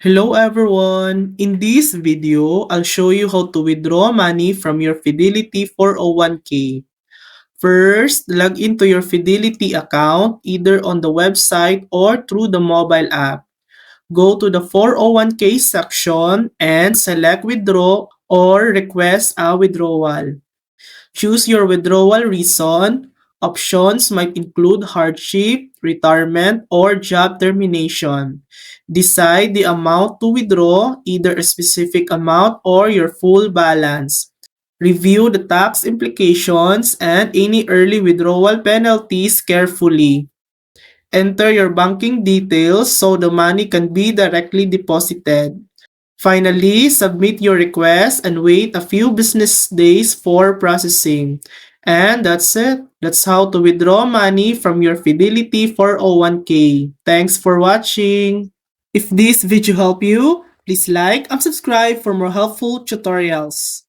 Hello everyone! In this video, I'll show you how to withdraw money from your Fidelity 401k. First, log into your Fidelity account either on the website or through the mobile app. Go to the 401k section and select withdraw or request a withdrawal. Choose your withdrawal reason. Options might include hardship, retirement, or job termination. Decide the amount to withdraw, either a specific amount or your full balance. Review the tax implications and any early withdrawal penalties carefully. Enter your banking details so the money can be directly deposited. Finally, submit your request and wait a few business days for processing. And that's it. That's how to withdraw money from your Fidelity 401k. Thanks for watching. If this video helped you, please like and subscribe for more helpful tutorials.